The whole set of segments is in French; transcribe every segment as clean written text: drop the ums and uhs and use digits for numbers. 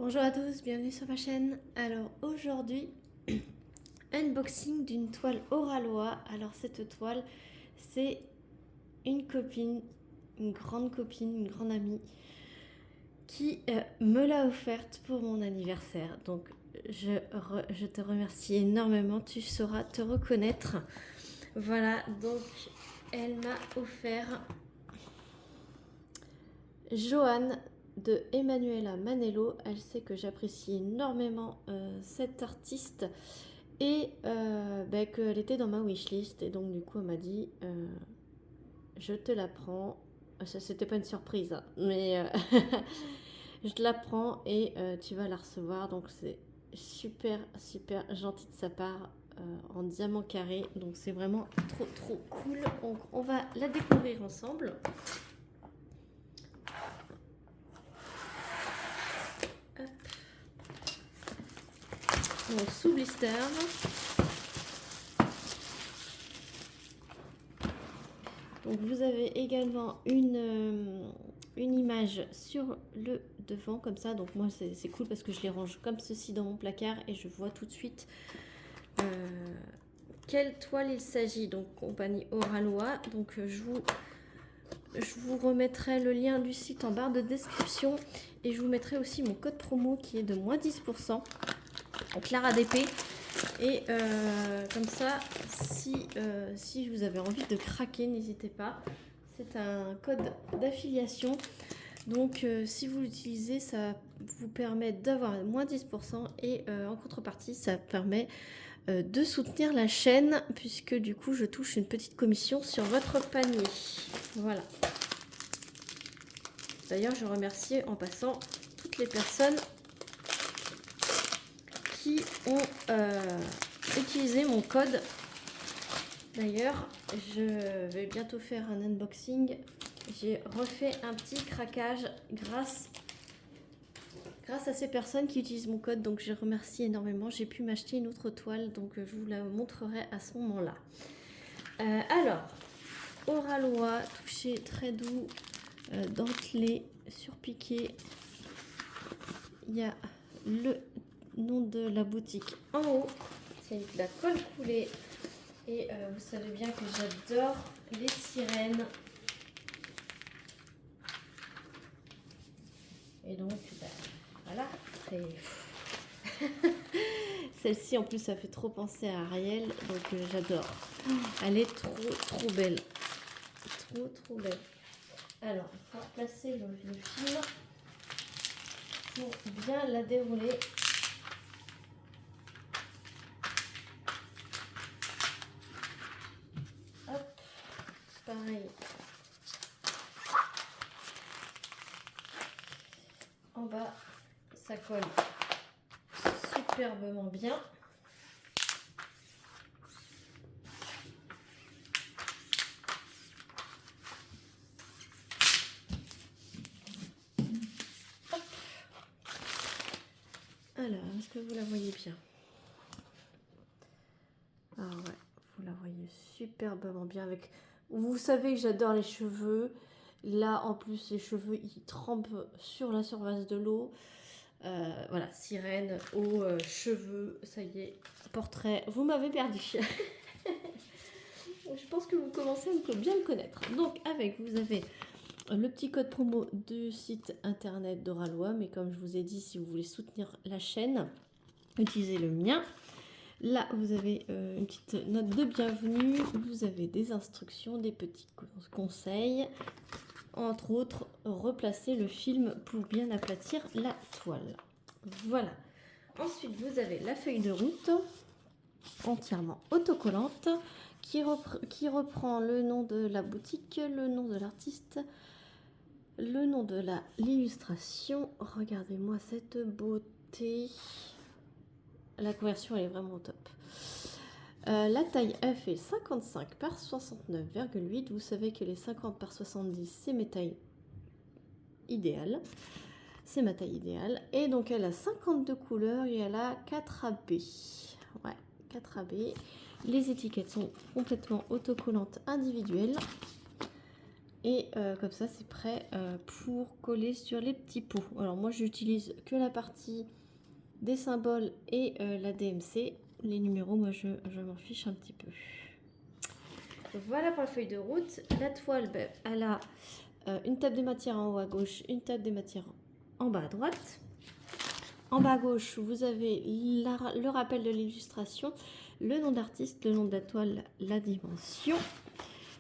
Bonjour à tous, bienvenue sur ma chaîne. Alors aujourd'hui, unboxing d'une toile Oralois. Alors cette toile, c'est une copine, une grande copine, une grande amie qui me l'a offerte pour mon anniversaire. Donc je te remercie énormément, tu sauras te reconnaître. Voilà, donc elle m'a offert Joanne de Emanuela Manello. Elle sait que j'apprécie énormément cette artiste et qu'elle était dans ma wishlist, et donc du coup elle m'a dit je te la prends. Ça, c'était pas une surprise, hein, mais je te la prends et tu vas la recevoir. Donc c'est super super gentil de sa part, en diamant carré, donc c'est vraiment trop cool. Donc on va la découvrir ensemble. Donc, sous blister. Donc vous avez également une image sur le devant comme ça. Donc moi c'est cool parce que je les range comme ceci dans mon placard et je vois tout de suite quelle toile il s'agit. Donc compagnie Oralois. Donc je vous remettrai le lien du site en barre de description et je vous mettrai aussi mon code promo qui est de moins 10%. Donc Clara DP. Et comme ça, si vous avez envie de craquer, n'hésitez pas. C'est un code d'affiliation. Donc si vous l'utilisez, ça vous permet d'avoir moins 10% et en contrepartie, ça permet de soutenir la chaîne puisque du coup, je touche une petite commission sur votre panier. Voilà. D'ailleurs, je remercie en passant toutes les personnes qui ont utilisé mon code. D'ailleurs, je vais bientôt faire un unboxing. J'ai refait un petit craquage grâce à ces personnes qui utilisent mon code, donc je remercie énormément. J'ai pu m'acheter une autre toile, donc je vous la montrerai à ce moment-là. Alors, Oralois, touché très doux, dentelé, surpiqué. Il y a le nom de la boutique en haut. C'est de la colle coulée. Et vous savez bien que j'adore les sirènes. Et donc, voilà, c'est... Celle-ci, en plus, ça fait trop penser à Ariel, donc j'adore. Elle est trop belle. Trop belle. Alors, il faut placer le fil pour bien la dérouler. Hop, pareil. En bas, ça colle superbement bien. Hop. Alors, est-ce que vous la voyez bien? Ah ouais, vous la voyez superbement bien avec... Vous savez que j'adore les cheveux. Là, en plus, les cheveux, ils trempent sur la surface de l'eau. Voilà, sirène, eau, cheveux, ça y est, portrait. Vous m'avez perdu. Je pense que vous commencez à bien me connaître. Donc, vous avez le petit code promo du site internet d'Oralois. Mais comme je vous ai dit, si vous voulez soutenir la chaîne, utilisez le mien. Là, vous avez une petite note de bienvenue. Vous avez des instructions, des petits conseils. Entre autres, replacer le film pour bien aplatir la toile. Voilà. Ensuite, vous avez la feuille de route entièrement autocollante qui reprend le nom de la boutique, le nom de l'artiste, le nom de l'illustration. Regardez-moi cette beauté. La conversion elle est vraiment au top. La taille elle fait 55 par 69,8. Vous savez que les 50 par 70 c'est mes tailles idéales. C'est ma taille idéale. Et donc elle a 52 couleurs et elle a 4 AB. Ouais, 4 AB. Les étiquettes sont complètement autocollantes individuelles. Et comme ça, c'est prêt pour coller sur les petits pots. Alors moi, j'utilise que la partie des symboles et la DMC. Les numéros, moi, je m'en fiche un petit peu. Donc, voilà pour la feuille de route. La toile, ben, elle a une table des matières en haut à gauche, une table des matières en bas à droite. En bas à gauche, vous avez le rappel de l'illustration, le nom d'artiste, le nom de la toile, la dimension.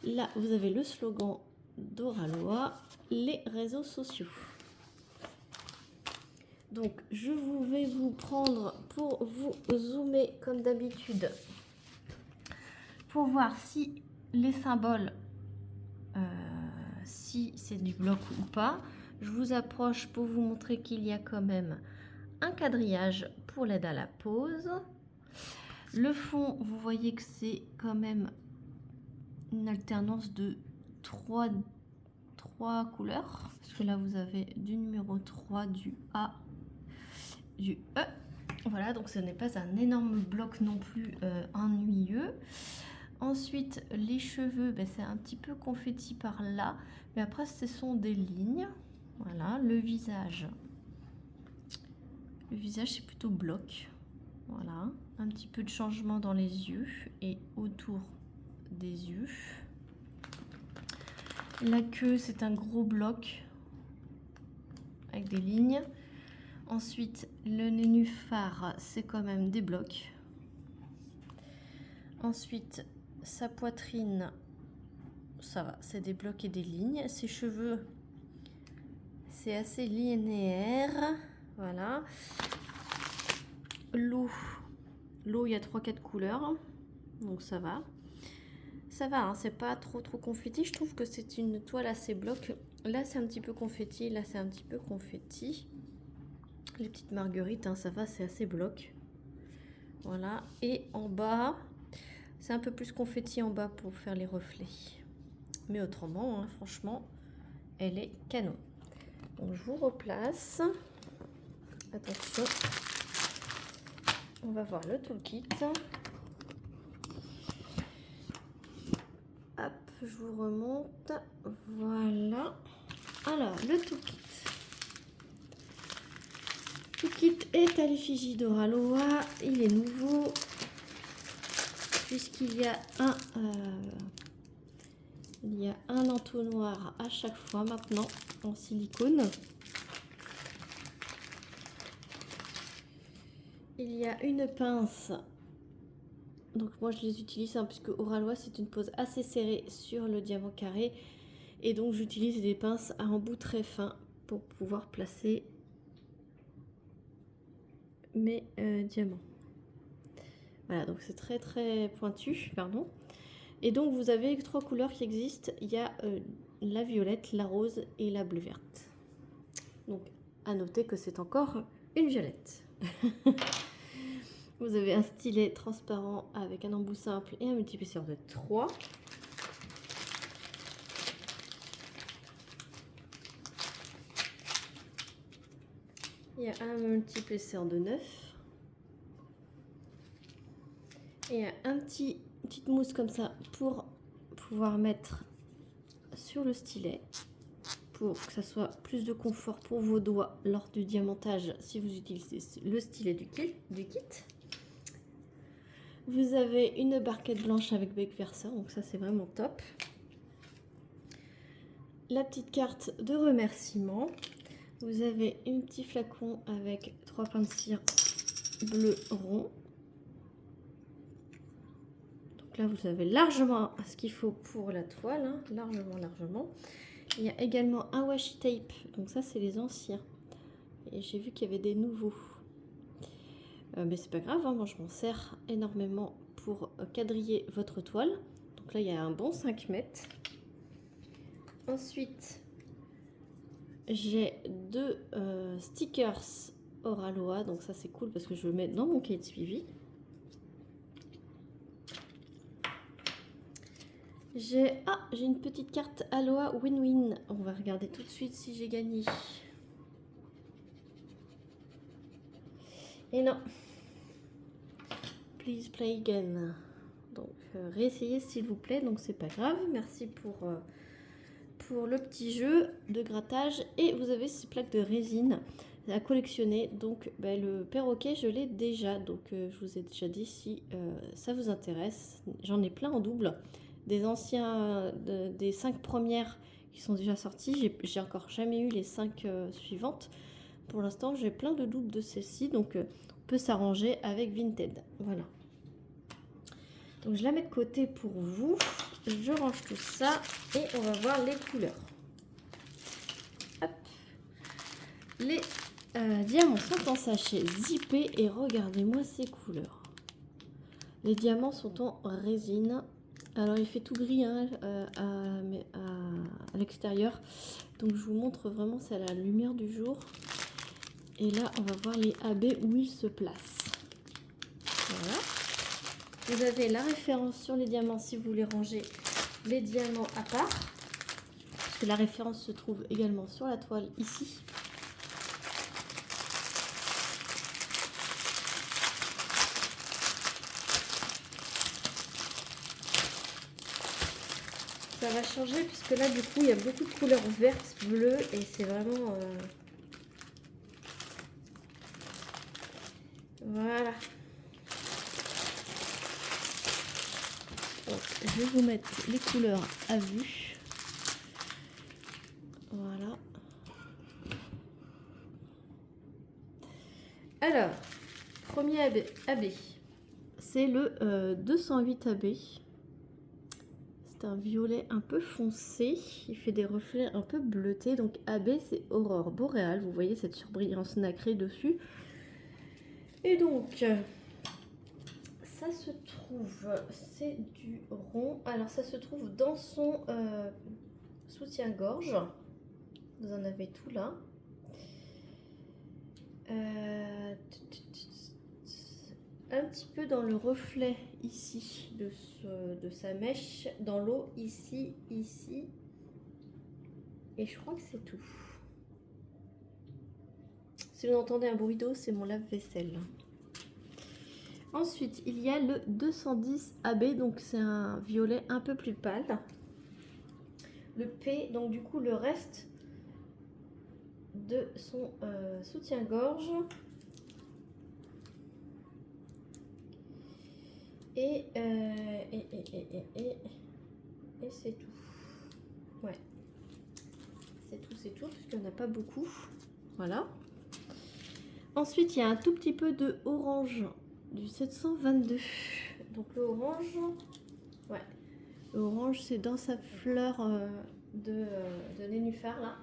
Là, vous avez le slogan d'Oralois, les réseaux sociaux. Donc, je vais vous prendre pour vous zoomer comme d'habitude pour voir si les symboles, si c'est du bloc ou pas. Je vous approche pour vous montrer qu'il y a quand même un quadrillage pour l'aide à la pose. Le fond, vous voyez que c'est quand même une alternance de trois couleurs. Parce que là, vous avez du numéro 3, du A, du E. Voilà, donc ce n'est pas un énorme bloc non plus ennuyeux. Ensuite, les cheveux, ben, c'est un petit peu confetti par là. Mais après, ce sont des lignes. Voilà, le visage. Le visage, c'est plutôt bloc. Voilà, un petit peu de changement dans les yeux et autour des yeux. La queue, c'est un gros bloc avec des lignes. Ensuite, le nénuphar, c'est quand même des blocs. Ensuite, sa poitrine, ça va, c'est des blocs et des lignes. Ses cheveux, c'est assez linéaire. Voilà. L'eau, il y a 3-4 couleurs, donc ça va. Ça va, hein, c'est pas trop confetti. Je trouve que c'est une toile assez bloc. Là, c'est un petit peu confetti. Là, c'est un petit peu confetti. Les petites marguerites, hein, ça va, c'est assez bloc. Voilà. Et en bas, c'est un peu plus confetti en bas pour faire les reflets. Mais autrement, hein, franchement, elle est canon. Donc, je vous replace. Attention. On va voir le toolkit. Hop, je vous remonte. Voilà. Alors, le toolkit. Le toolkit est à l'effigie d'Oralois. Il est nouveau puisqu'il y a un entonnoir à chaque fois maintenant en silicone. Il y a une pince. Donc moi je les utilise hein, puisque Oralois c'est une pose assez serrée sur le diamant carré. Et donc j'utilise des pinces à embout très fin pour pouvoir placer mes diamants. Voilà, donc c'est très pointu, pardon. Et donc vous avez 3 couleurs qui existent. Il y a la violette, la rose et la bleue verte. Donc à noter que c'est encore une violette. Vous avez un stylet transparent avec un embout simple et un multiplicateur de 3. Il y a un multiplicateur de 9. Et une petite mousse comme ça pour pouvoir mettre sur le stylet pour que ça soit plus de confort pour vos doigts lors du diamantage si vous utilisez le stylet du kit. Vous avez une barquette blanche avec bec verseur, donc ça c'est vraiment top. La petite carte de remerciement. Vous avez un petit flacon avec 3 points de cire bleu rond. Donc là vous avez largement ce qu'il faut pour la toile, hein, largement. Il y a également un washi tape, donc ça c'est les anciens. Et j'ai vu qu'il y avait des nouveaux. Mais c'est pas grave, hein, moi je m'en sers énormément pour quadriller votre toile. Donc là il y a un bon 5 mètres. Ensuite, j'ai 2 stickers Oralois, donc ça c'est cool parce que je le mets dans mon cahier de suivi. J'ai une petite carte Aloha Win-Win. On va regarder tout de suite si j'ai gagné. Et non. Please play again. Donc réessayez s'il vous plaît. Donc c'est pas grave. Merci pour pour le petit jeu de grattage et vous avez ces plaques de résine à collectionner. Donc le perroquet je l'ai déjà, donc je vous ai déjà dit si ça vous intéresse. J'en ai plein en double, des anciens, des 5 premières qui sont déjà sorties. J'ai encore jamais eu les 5 suivantes. Pour l'instant j'ai plein de doubles de celles-ci, donc on peut s'arranger avec Vinted. Voilà. Donc je la mets de côté pour vous. Je range tout ça et on va voir les couleurs. Hop. Les diamants sont en sachet zippé et regardez-moi ces couleurs. Les diamants sont en résine. Alors il fait tout gris hein, à l'extérieur. Donc je vous montre vraiment, c'est à la lumière du jour. Et là on va voir les AB où ils se placent. Voilà. Vous avez la référence sur les diamants si vous voulez ranger les diamants à part. Parce que la référence se trouve également sur la toile ici. Ça va changer puisque là du coup il y a beaucoup de couleurs vertes, bleues et c'est vraiment... Voilà. Donc, je vais vous mettre les couleurs à vue. Voilà. Alors, premier AB. C'est le 208 AB. C'est un violet un peu foncé. Il fait des reflets un peu bleutés. Donc AB, c'est aurore boréale. Vous voyez cette surbrillance nacrée dessus. Et donc... ça se trouve, c'est du rond. Alors ça se trouve dans son soutien-gorge. Vous en avez tout là. Un petit peu dans le reflet ici de sa mèche, dans l'eau ici, ici. Et je crois que c'est tout. Si vous entendez un bruit d'eau, c'est mon lave-vaisselle. Ensuite, il y a le 210 AB, donc c'est un violet un peu plus pâle. Le P, donc du coup le reste de son soutien-gorge. Et c'est tout. Ouais. C'est tout, parce qu'il n'y en a pas beaucoup. Voilà. Ensuite, il y a un tout petit peu de orange. Du 722. Donc le orange, ouais, le orange c'est dans sa fleur de nénuphar là,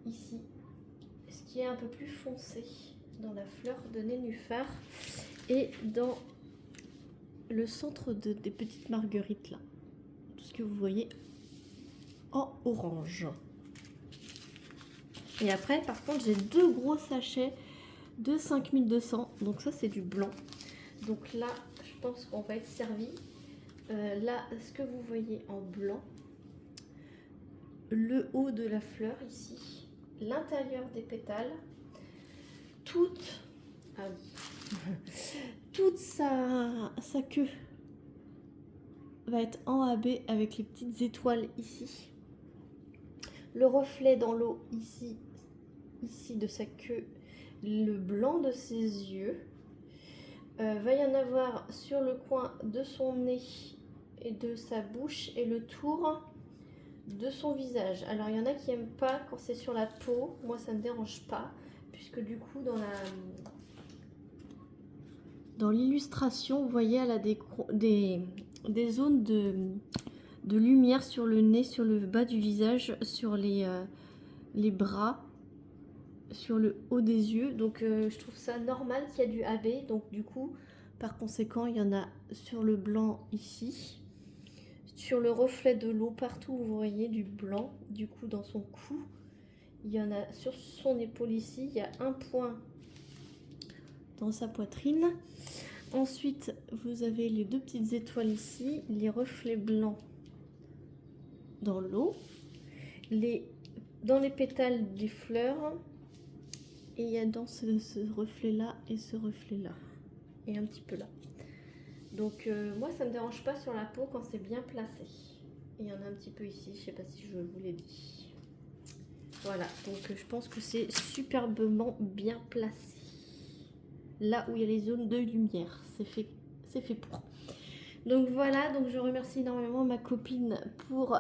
ici, ce qui est un peu plus foncé dans la fleur de nénuphar et dans le centre des petites marguerites là, tout ce que vous voyez en orange. Et après par contre j'ai deux gros sachets de 5200, donc ça c'est du blanc. Donc là, je pense qu'on va être servi. Là, ce que vous voyez en blanc, le haut de la fleur ici, l'intérieur des pétales, toute sa queue va être en AB avec les petites étoiles ici. Le reflet dans l'eau ici de sa queue, le blanc de ses yeux. Va y en avoir sur le coin de son nez et de sa bouche et le tour de son visage. Alors il y en a qui n'aiment pas quand c'est sur la peau, moi ça ne me dérange pas puisque du coup dans l'illustration vous voyez elle a des zones de lumière sur le nez, sur le bas du visage, sur les bras, sur le haut des yeux. Donc je trouve ça normal qu'il y a du AB, donc du coup par conséquent il y en a sur le blanc ici, sur le reflet de l'eau partout où vous voyez du blanc. Du coup dans son cou il y en a, sur son épaule ici il y a un point dans sa poitrine. Ensuite vous avez les deux petites étoiles ici, les reflets blancs dans l'eau, dans les pétales des fleurs. Et il y a dans ce reflet-là et ce reflet-là. Et un petit peu là. Donc moi, ça ne me dérange pas sur la peau quand c'est bien placé. Il y en a un petit peu ici, je sais pas si je vous l'ai dit. Voilà, donc je pense que c'est superbement bien placé. Là où il y a les zones de lumière, c'est fait pour. Donc voilà, donc je remercie énormément ma copine pour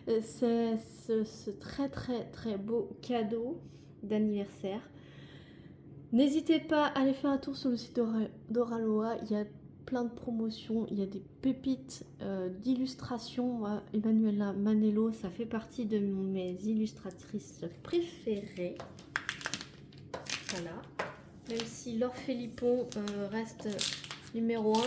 ce très très très beau cadeau d'anniversaire. N'hésitez pas à aller faire un tour sur le site d'Oraloa, il y a plein de promotions, il y a des pépites d'illustrations. Emanuela Manello, ça fait partie de mes illustratrices préférées. Voilà. Même si Laure Philippon reste numéro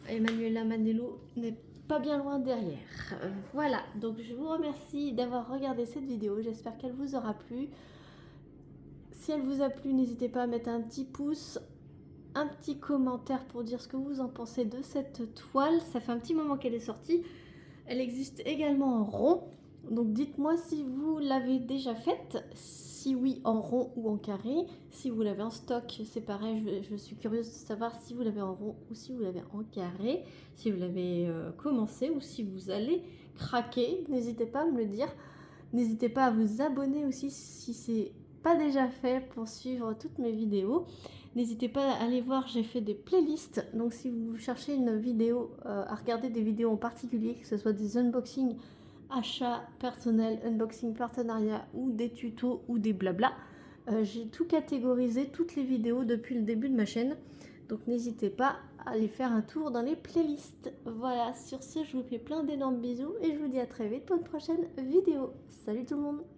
1, Emanuela Manello n'est pas bien loin derrière. Voilà, donc je vous remercie d'avoir regardé cette vidéo, j'espère qu'elle vous aura plu. Si elle vous a plu, n'hésitez pas à mettre un petit pouce, un petit commentaire pour dire ce que vous en pensez de cette toile. Ça fait un petit moment qu'elle est sortie. Elle existe également en rond. Donc dites-moi si vous l'avez déjà faite, si oui en rond ou en carré. Si vous l'avez en stock, c'est pareil, je suis curieuse de savoir si vous l'avez en rond ou si vous l'avez en carré. Si vous l'avez commencé ou si vous allez craquer, n'hésitez pas à me le dire. N'hésitez pas à vous abonner aussi si c'est pas déjà fait pour suivre toutes mes vidéos. N'hésitez pas à aller voir, j'ai fait des playlists. Donc si vous cherchez une vidéo, à regarder des vidéos en particulier, que ce soit des unboxings, achats personnels, unboxing partenariat ou des tutos ou des blabla, j'ai tout catégorisé, toutes les vidéos depuis le début de ma chaîne. Donc n'hésitez pas à aller faire un tour dans les playlists. Voilà, sur ce, je vous fais plein d'énormes bisous et je vous dis à très vite pour une prochaine vidéo. Salut tout le monde!